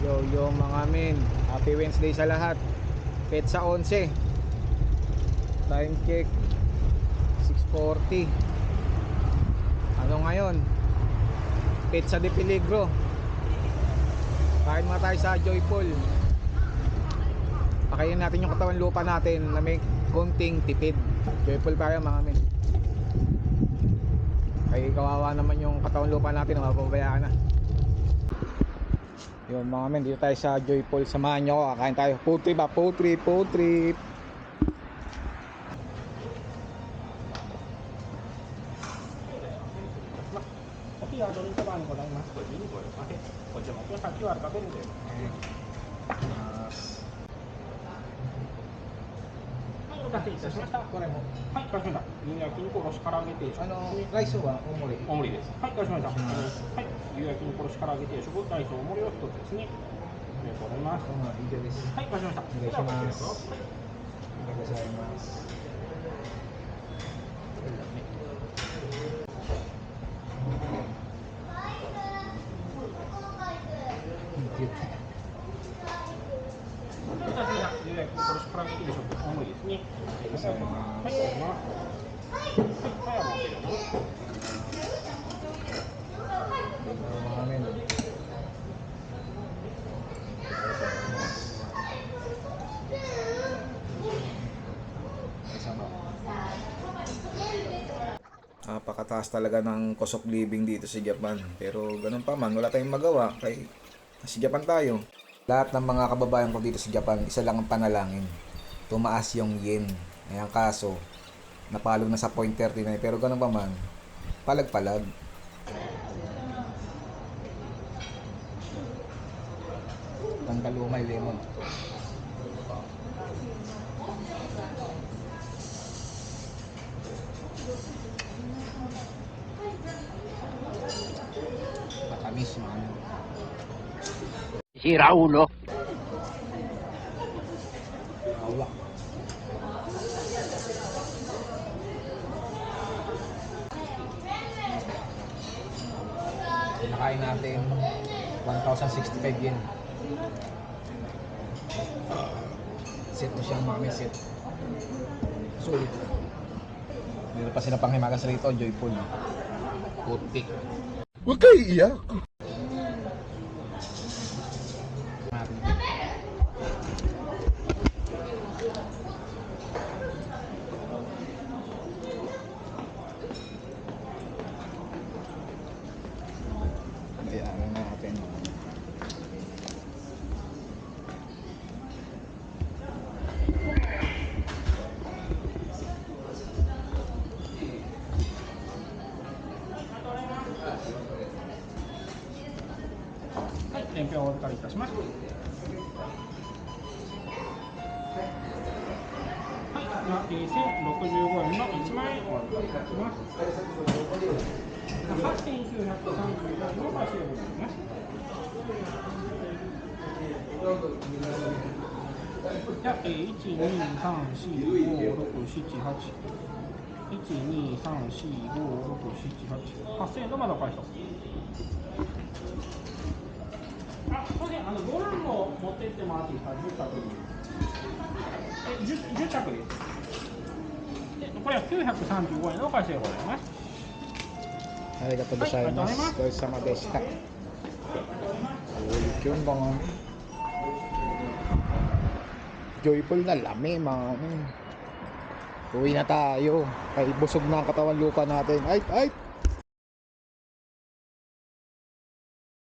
Yo mga men, happy Wednesday sa lahat. Petsa 11. Time check 6:40. Ano ngayon? Petsa de Peligro. Kain muna tayo sa Joyful. Pakainin natin yung katawan lupa natin na may konting tipid. Joyful tayo mga men. Ay kawawa naman yung katawan lupa natin, mapapabayaan na. Yun mga men, dito tayo sa Joyful. Samahan nyo ako, kakain tayo. Food trip ba? Food trip, food trip. Ano, rice ba? Omori? 大盛りです。はい、かしました。はい、ゆう焼きの殺しから揚げ定食、ライス大盛りを一つですね。ありがとうございます。以上です。はい、かしました。お願いします。ありがとうございます。ゆう焼きの殺しから揚げ定食、大盛りですね。ありがとうございます。はい、あります。はい、ありがとうございます。Mga men. Napakataas talaga ng cost of living dito sa Japan. Pero ganun pa man, wala tayong magawa. Kaya sa Japan tayo. Lahat ng mga kababayan ko dito sa Japan, isa lang ang panalangin. Tumaas yung yen. Ayan kaso, napalo na sa 0.39. Pero ganun pa man, palag-palag. Tanggalumay lemon. Matamis mga ano. Sira ulo. Hawak. Pinakain natin 1,065 yen. Set mo siyang mga set. Sulit. Meron pa sila panghimagas rito, Joyful. Putik. Huwag kayo iiyak. Bayaran natin.はい、伝票をお預かりいたします。はい、では、1065円の1万円お預かりいたします。8934円のご支援になります。じゃあ、123456781234567 8000円のまだ返します。あ、すみません、ご飯も持ってってもらっていいですか、10着です。これは935円のお返しでございます。ありがとうございます。ごちそうさまでした。Ulit yung mga Joyful na lami mga uwi na tayo. Kay busog na ang katawan lupa natin. Ay!